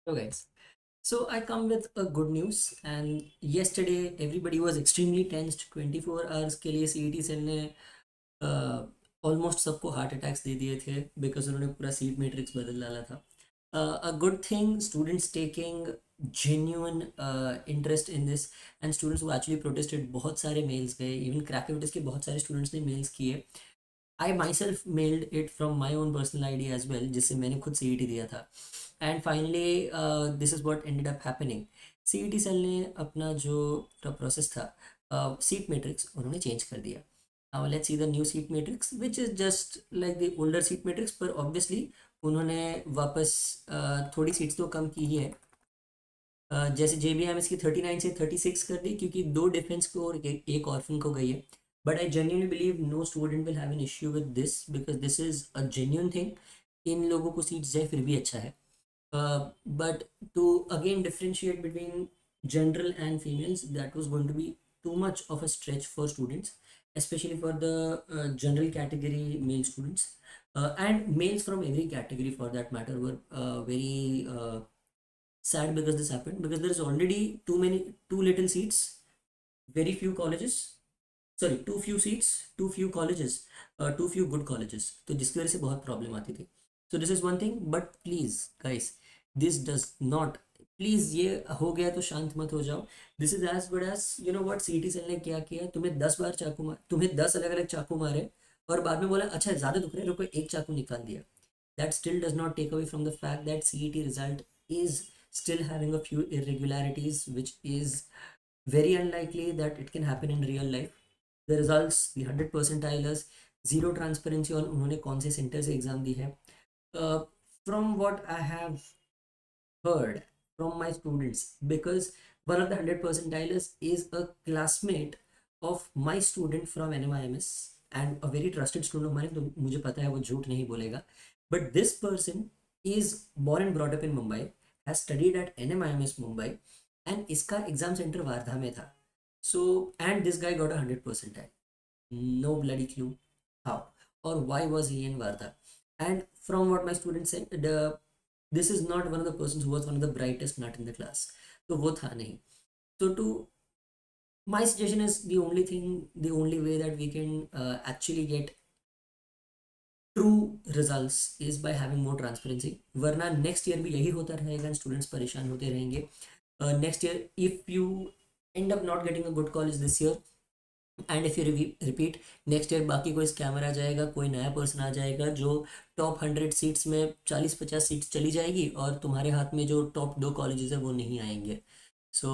So guys, so I come with a good news and yesterday everybody was extremely tensed 24 hours के लिए CET cell ने almost सबको heart attacks दे दिए थे because उन्होंने पूरा सीट मैट्रिक्स बदल डाला था a good thing students taking genuine interest in this and students who actually protested बहुत सारे मेल्स गए इवन क्रैकविटिस के बहुत सारे स्टूडेंट्स ने मेल्स किए I myself mailed it from my own personal I D as well जिससे मैंने खुद सी दिया था and finally this is what ended up happening C cell ने अपना जो प्रोसेस था सीट मैट्रिक्स उन्होंने चेंज कर दिया. Now let's see the new seat matrix which is just like the older seat matrix पर obviously उन्होंने वापस थोड़ी सीट्स तो कम की ही है. जैसे JBM इसकी 39 से 36 कर दी क्योंकि 2 डिफेंस को और एक ऑर्फन को गई है. But I genuinely believe no student will have an issue with this because this is a genuine thing. इन लोगों को सीट्स जाए फिर भी अच्छा है. But to again differentiate between general and females, that was going to be too much of a stretch for students, especially for the general category male students. And males from every category for that matter were very sad because this happened because there is already too little seats, very few colleges, sorry, too few seats, too few colleges, too few good colleges, तो जिसकी वजह से बहुत problem आती थी. So this is one thing, but please guys, this does not, please ये हो गया तो शांत मत हो जाओ. This is as good as you know what CET cell ने क्या किया, तुम्हें 10 बार चाकू मार, तुम्हें 10 अलग अलग चाकू मारे और बाद में बोला अच्छा ज़्यादा दुख रहे, रुको एक चाकू निकाल दिया. That still does not take away from the fact that CET result is still having a few irregularities which is very unlikely that it can happen in real life. The results, the 100 percentilers, zero transparency on उन्होंने कौन से centre से exam दी है. From what I have heard from my students, because one of the 100 percentilers is a classmate of my student from NMIMS and a very trusted student of mine, तो मुझे पता है वो झूठ नहीं बोलेगा. But this person is born and brought up in Mumbai, has studied at NMIMS Mumbai, and इसका exam centre Wardha में था. So and this guy got a 100 percentile. No bloody clue how or why was he in Varda. And from what my students said, this is not one of the persons who was one of the brightest nut in the class. So वो था नहीं. So to my suggestion is the only way that we can actually get true results is by having more transparency. वरना next year भी यही होता रहेगा and students परेशान होते रहेंगे. Next year if you end up not getting a good college this year, and if you repeat next year, बाकी कोई स्कैमर आ जाएगा, कोई नया पर्सन आ जाएगा जो टॉप 100 सीट्स में 40-50 सीट्स चली जाएगी और तुम्हारे हाथ में जो टॉप 2 कॉलेजेस है वो नहीं आएंगे. So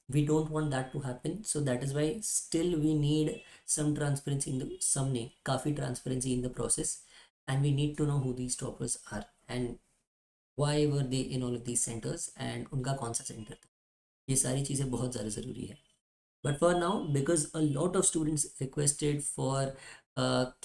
we don't want that to happen. So that is why still we need some transparency in the सम ने काफ़ी transparency in the process and we need to know who these toppers are and why were they in all of these centres and उनका कौन सा centre था. ये सारी चीज़ें बहुत ज़्यादा ज़रूरी है. But for now, because a lot of students requested for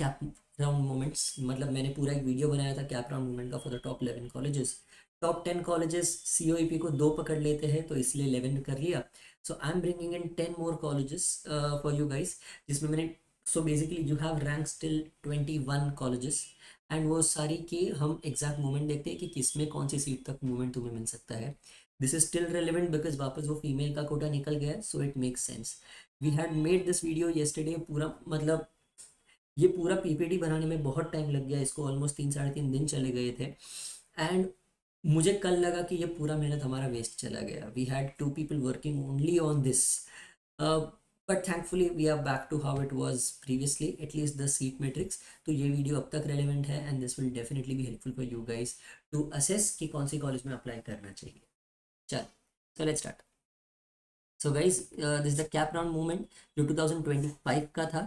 cap round moments, मतलब मैंने पूरा एक वीडियो बनाया था कैप राउंड मोमेंट का for the top 11 colleges. Top 10 colleges COEP को 2 पकड़ लेते हैं तो इसलिए 11 कर लिया. So I am bringing in 10 more colleges for you guys, जिसमें मैंने so basically you have rank till 21 colleges and वो सारी की हम एग्जैक्ट मूवमेंट देखते हैं कि किस में कौन सी सीट तक मूवमेंट तुम्हें मिल सकता है. This is still relevant because वापस वो फीमेल का कोटा निकल गया, so it makes sense. We had made this video yesterday, पूरा मतलब ये पूरा PPT बनाने में बहुत टाइम लग गया, इसको ऑलमोस्ट 3-3.5 दिन चले गए थे. एंड मुझे कल लगा कि ये पूरा मेहनत हमारा वेस्ट चला गया. We had 2 people working only on this, but thankfully we are back to how it was previously, at least the seat matrix. तो ये वीडियो अब तक रेलिवेंट है and this will definitely be helpful for you guys to assess कि कौन सी college में apply करना चाहिए. चल, so let's start. So guys, this is the cap round movement जो 2025 का था.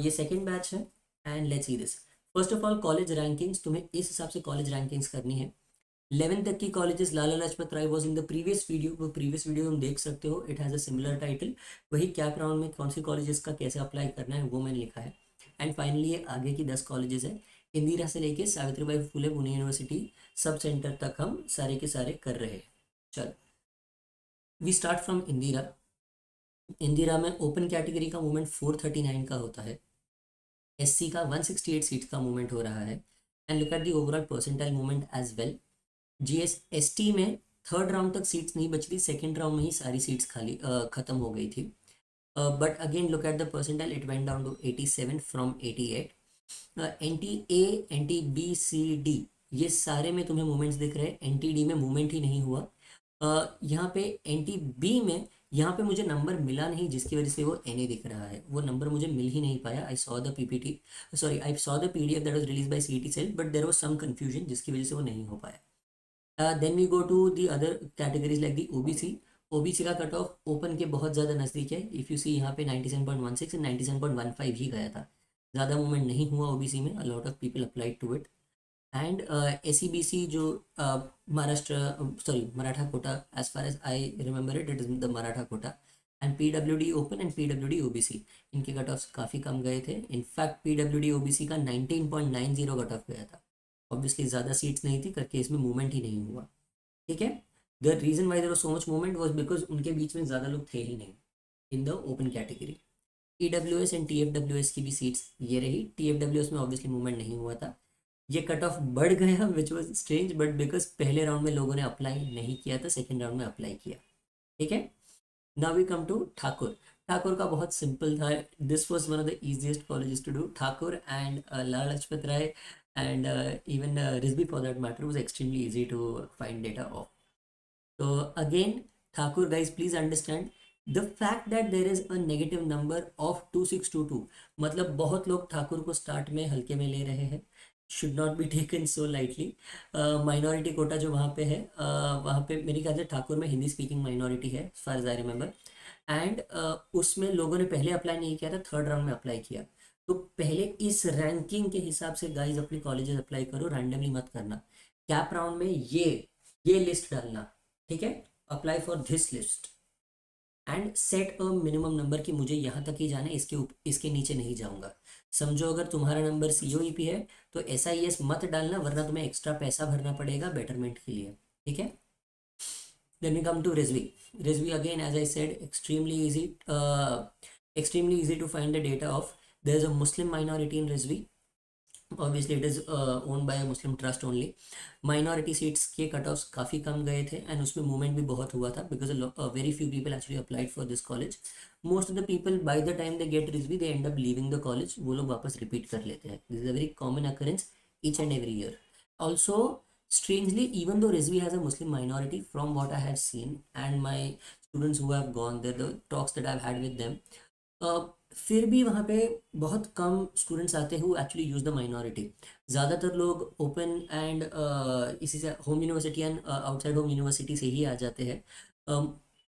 ये सेकेंड बैच है and let's see this. First of all college rankings, तुम्हें इस हिसाब से कॉलेज रैंकिंग्स करनी है. 11 तक की colleges, Lala Lajpat Rai was in the previous video, वो प्रीवियस वीडियो तुम देख सकते हो, it has a similar title. वही कैप राउंड में कौन सी कॉलेजेस का कैसे अप्लाई करना है वो मैंने लिखा है. एंड फाइनली ये आगे की 10 कॉलेजेस है, इंदिरा से लेके Savitribai Phule Pune university sub centre तक हम सारे के सारे कर रहे हैं. चलो we start from Indira. Indira में ओपन कैटेगरी का मूवमेंट 439 का होता है. SC का 168 सीट्स का मूवमेंट हो रहा है. And look at the overall percentile movement as well. GS ST में थर्ड राउंड तक सीट्स नहीं बची थी, सेकेंड राउंड में ही सारी सीट्स खाली खत्म हो गई थी. But again look at the percentile, it went down to 87 from 88. N T A, N T B, C, D, ये सारे में तुम्हें मूवमेंट्स दिख रहे हैं. एन टी डी में मूवमेंट ही नहीं हुआ. यहाँ पे एन टी बी में यहाँ पे मुझे नंबर मिला नहीं, जिसकी वजह से वो एन ए दिख रहा है. वो नंबर मुझे मिल ही नहीं पाया. I saw the PPT, sorry I saw the PDF that was released by CET cell, but there was some confusion जिसकी वजह से वो नहीं हो पाया. Then we go to the other categories like the OBC. OBC का cut off open के बहुत ज़्यादा नज़दीक है. इफ़ यू सी यहाँ पे 97.16 एंड 97.15 ही गया था. ज़्यादा मूवमेंट नहीं हुआ ओबीसी में. A lot of people applied to it. And SEBC जो Maharashtra, sorry Maratha quota, as far as I remember it, it is the Maratha quota. And PWD open and PWD OBC, इनके कट ऑफ काफ़ी कम गए थे. In fact PWD OBC का 19.90 cut off गया था. Obviously ज़्यादा सीट्स नहीं थी करके इसमें मूवमेंट ही नहीं हुआ. ठीक है. The reason why there was so much movement was because उनके बीच में ज़्यादा लोग थे ही नहीं in the open category. EWS and TFWS की भी सीट्स ये रही. टीएफडब्ल्यूएस में ऑब्वियसली मूवमेंट नहीं हुआ था. ये कट ऑफ बढ़ गया which was strange, but because पहले राउंड में लोगों ने अप्लाई नहीं किया था, सेकेंड राउंड में अप्लाई किया. ठीक है. Now we come to Thakur. Thakur का बहुत सिंपल था. This was one of the easiest colleges to do. Thakur and Lala Lajpat Rai and even Risbhi for that matter was extremely easy to find data of. So again, Thakur guys, please understand the fact that there is a negative number of 2622. मतलब बहुत लोग ठाकुर को start में हल्के में ले रहे हैं. Should not be taken so lightly. Minority quota जो वहाँ पे है, वहाँ पे मेरे ख्याल से ठाकुर में हिंदी स्पीकिंग माइनॉरिटी है as far as I remember. And उसमें लोगों ने पहले अप्लाई नहीं किया था, थर्ड राउंड में अप्लाई किया. तो पहले इस रैंकिंग के हिसाब से गाइज अपने कॉलेजेस अप्लाई करो, रैंडमली मत करना. कैप राउंड में ये लिस्ट डालना. ठीक है. Apply for this list and set a minimum number कि मुझे यहाँ तक ही जाना है, इसके नीचे नहीं जाऊँगा. समझो अगर तुम्हारा नंबर COEP है तो SIS मत डालना, वरना तुम्हें एक्स्ट्रा पैसा भरना पड़ेगा बेटरमेंट के लिए. ठीक है. Then we come to Rizvi. Rizvi again, as I said, extremely easy to find the data of. There is a Muslim minority in Rizvi. Obviously it is owned by a Muslim trust only. Minority seats के cut offs काफ़ी कम गए थे and उसमें movement भी बहुत हुआ था because very few people actually applied for this college. Most of the people by the time they get Rizvi they and up leaving the college. वो लोग वापस रिपीट कर लेते हैं. This is a very common occurrence each and every year. Also strangely, even though Rizvi has a Muslim minority, from what I have seen and my students who have gone there, the talks that I've had with them, फिर भी वहाँ पे बहुत कम students आते हैं who actually use the minority. ज़्यादातर लोग open and इसी से home university and outside home university से ही आ जाते हैं.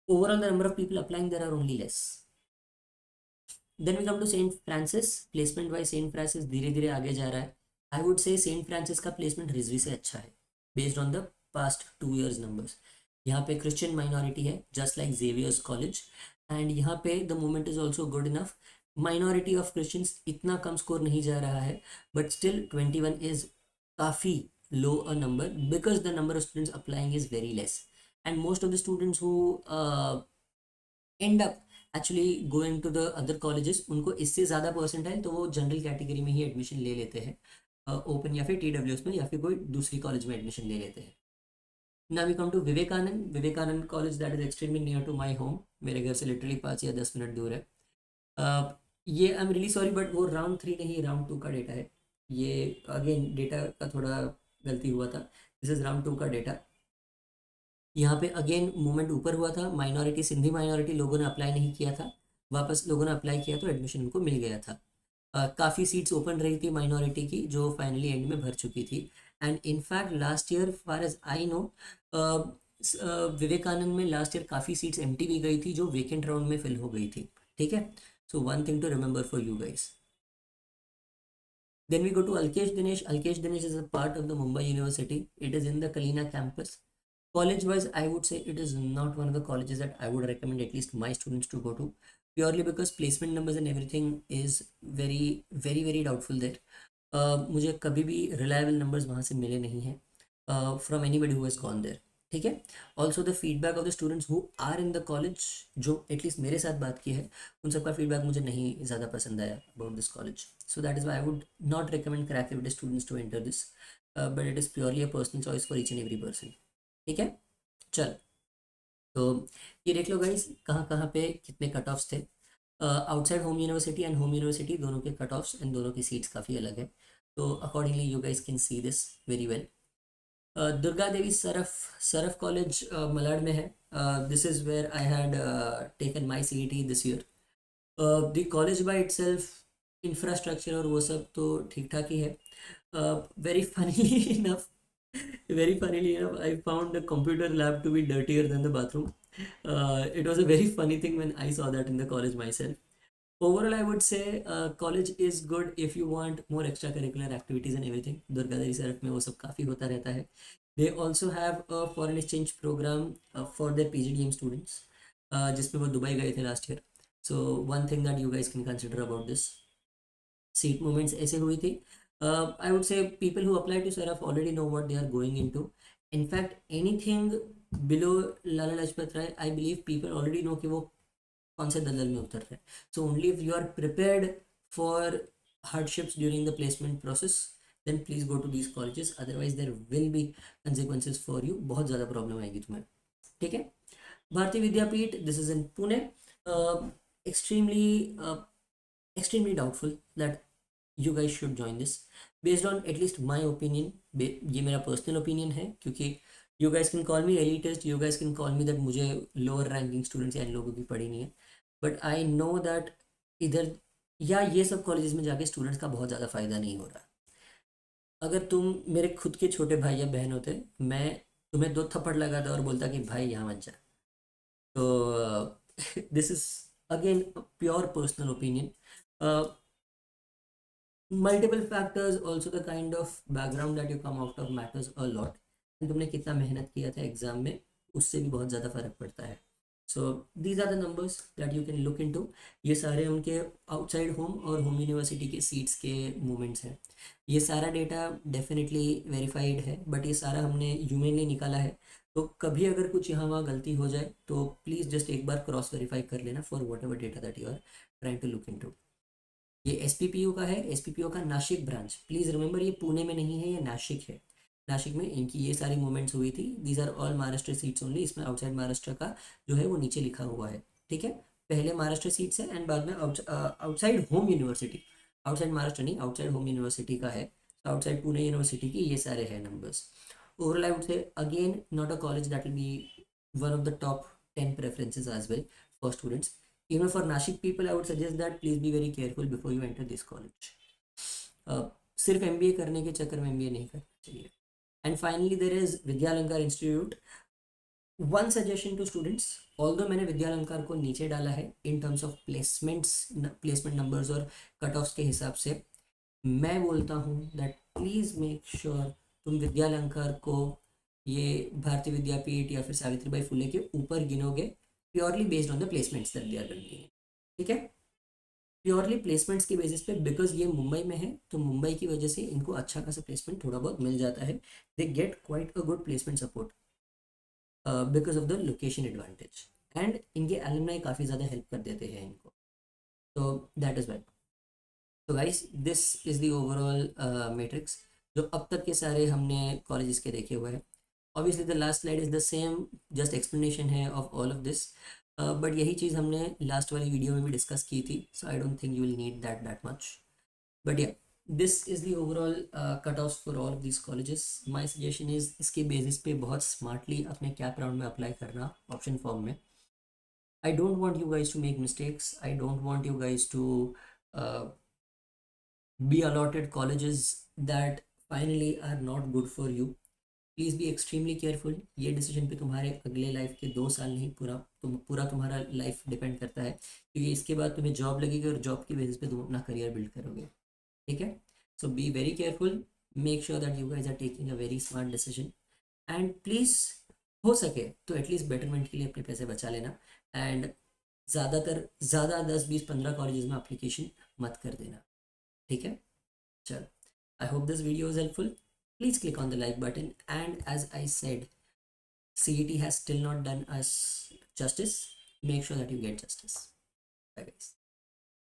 Overall the number of people applying there are only less. Then we come to St Francis. Placement wise St Francis धीरे धीरे आगे जा रहा है. I would say St Francis का प्लेसमेंट रिजवी से अच्छा है based on the past 2 years numbers. यहाँ पे क्रिश्चियन माइनॉरिटी है just like Xavier's college. And यहाँ पे the movement is also good enough. Minority of Christians इतना कम स्कोर नहीं जा रहा है, बट स्टिल 21 इज काफ़ी low a number because the number of students applying is very less. And most of the students who end up actually going to the other colleges, उनको इससे ज़्यादा percentile तो वो जनरल कैटेगरी में ही admission ले लेते हैं, ओपन या फिर TWS में, या फिर कोई दूसरी कॉलेज में एडमिशन ले लेते हैं. Now we come to Vivekanand college that is extremely near to my home. मेरे घर से लिटरली 5 या 10 मिनट दूर है. ये I am really sorry but वो राउंड 3 नहीं राउंड 2 का डेटा है. ये अगेन डेटा का थोड़ा गलती हुआ था. दिस इज राउंड 2 का डेटा. यहाँ पे अगेन मूवमेंट ऊपर हुआ था. माइनॉरिटी, सिंधी माइनॉरिटी लोगों ने अप्लाई नहीं किया था, वापस लोगों ने अप्लाई किया तो एडमिशन उनको मिल गया था. काफ़ी सीट्स ओपन रही थी माइनॉरिटी की जो फाइनली एंड में भर चुकी थी. And in fact last year far as I know Vivekanand में लास्ट ईयर काफ़ी सीट्स एम्प्टी भी गई थी जो वेकेंट राउंड में फिल हो गई थी. ठीक है. So one thing to remember for you guys. Then we go to Alkesh Dinesh. Alkesh Dinesh is a part of the Mumbai University. It is in the Kalina campus. College wise, I would say it is not one of the colleges that I would recommend at least my students to go to, purely because placement numbers and everything is very very very doubtful there. मुझे कभी भी reliable numbers वहाँ से मिले नहीं हैं from anybody who has gone there. ठीक है. Also the feedback of the students who are in the college, जो एटलीस्ट मेरे साथ बात की है, उन सबका फीडबैक मुझे नहीं ज़्यादा पसंद आया about this college. So that is why I would not recommend करेक्टिविटी students to enter this, but it is purely a personal choice for each and every person. ठीक है. चल, तो ये देख लो गाइस, कहाँ कहाँ पे कितने कट ऑफ्स थे। Outside home university and home university दोनों के कट ऑफ्स एंड दोनों की सीट्स काफ़ी अलग है। तो accordingly you guys can see this very well. Durga Devi Saraf Saraf college Malad में है। This is where I had taken my CET this year. The college by itself, infrastructure और वो सब तो ठीक ठाक ही है। Very funnily enough very funnily enough, I found the computer lab to be dirtier than the bathroom. It was a very funny thing when I saw that in the college myself. Overall, I would say college is good if you want more extracurricular activities and everything. दुर्गाधरी सरफ में वो सब काफ़ी होता रहता है. They also have a foreign exchange program for their PGDM students, जिसमें वो दुबई गए थे last year. So one thing that you guys can consider about this, seat movements ऐसे हुई थी। I would say people who apply to Saraf already know what they are going into. In fact anything below Lala Lajpat Rai, I believe people already know कि वो कौन से दलदल में उतर रहे हैं। So only if you are prepared for hardships during the placement process, then please go to these colleges, otherwise there will be consequences for you. बहुत ज़्यादा प्रॉब्लम आएगी तुम्हें, ठीक है। Bharati Vidyapeeth, this is in Pune. Extremely extremely doubtful that you guys should join this based on at least my opinion. ये मेरा personal opinion है, क्योंकि you guys can call me elitist, you guys can call me that मुझे lower ranking students या इन लोगों की पड़ी नहीं है, बट आई नो दैट इधर या ये सब कॉलेजेस में जाके स्टूडेंट्स का बहुत ज़्यादा फ़ायदा नहीं हो रहा। अगर तुम मेरे खुद के छोटे भाई या बहन होते, मैं तुम्हें 2 थप्पड़ लगाता और बोलता कि भाई यहाँ मत जा। तो this is again pure personal opinion. Multiple factors, also the kind of background that you come out of matters a lot. तुमने कितना मेहनत किया था एग्जाम में, उससे भी बहुत ज़्यादा फर्क पड़ता है। So these are the numbers that you can look into. ये सारे उनके आउटसाइड होम और होम यूनिवर्सिटी के सीट्स के मूवमेंट्स हैं। ये सारा डेटा डेफिनेटली वेरीफाइड है, बट ये सारा हमने ह्यूमनली निकाला है। तो कभी अगर कुछ यहाँ वहाँ गलती हो जाए तो प्लीज़ जस्ट एक बार क्रॉस वेरीफाई कर लेना for whatever data that you are trying to look into. ये SPPU का है, SPPU का नासिक ब्रांच। प्लीज़ रिमेंबर, ये पुणे में नहीं है, ये नासिक है। नासिक में इनकी ये सारी मूवमेंट्स हुई थी। These are all Maharashtra seats only. इसमें आउटसाइड महाराष्ट्र का जो है वो नीचे लिखा हुआ है, ठीक है। पहले महाराष्ट्र सीट्स है एंड बाद में outside home university, outside Maharashtra नहीं, आउटसाइड होम यूनिवर्सिटी का है। आउटसाइड पुणे यूनिवर्सिटी की ये सारे हैं नंबर्स। ओवरऑल आई वुड से again not a college that will be one of the top 10 preferences as well for students. Even for Nashik people, I would suggest that please be very careful before you enter this college. सिर्फ MBA करने के चक्कर में MBA नहीं करना चाहिए। And finally there is Vidyalankar institute. One suggestion to students, although मैंने विद्यालंकार को नीचे डाला है in terms of placement numbers और कट ऑफ्स के हिसाब से, मैं बोलता हूँ दैट प्लीज़ मेक श्योर तुम विद्यालंकार को ये भारतीय विद्यापीठ या फिर सावित्रीबाई फुले के ऊपर गिनोगे, purely based on the placements that they are running, ठीक है। प्योरली प्लेसमेंट्स की बेसिस पे, बिकॉज ये मुंबई में है तो मुंबई की वजह से इनको अच्छा खासा प्लेसमेंट थोड़ा बहुत मिल जाता है। They get quite a good placement support because of the location advantage, and इनके एलुमनाई काफ़ी ज़्यादा हेल्प कर देते हैं इनको। तो दैट इज़ वाई। तो guys this is the overall matrix जो अब तक के सारे हमने कॉलेजेस के देखे हुए हैं। Obviously the last slide is the same, just explanation है of all of this, but यही चीज़ हमने लास्ट वाली वीडियो में भी डिस्कस की थी, so I don't think you will need that much, but या this is the overall cut off for all of this colleges. My suggestion is इसके बेसिस पे बहुत स्मार्टली अपने कैप राउंड में अप्लाई करना ऑप्शन फॉर्म में। I don't want you guys to make mistakes, I don't want you guys to be allotted colleges that finally are not good for you. Please be extremely careful. ये decision पे तुम्हारे अगले life के 2 साल नहीं, पूरा तुम्हारा लाइफ डिपेंड करता है, क्योंकि इसके बाद तुम्हें जॉब लगेगी और जॉब की बेसिस पे तुम अपना करियर बिल्ड करोगे, ठीक है। So be very careful, make sure that you guys are taking a very smart decision, and please हो सके तो एटलीस्ट बेटरमेंट के लिए अपने पैसे बचा लेना, एंड ज़्यादा 10 20 15 कॉलेजेस में एप्लीकेशन मत कर देना, ठीक है। चलो, I hope this video is helpful. Please click on the like button, and as I said, CET has still not done us justice. Make sure that you get justice. Bye guys.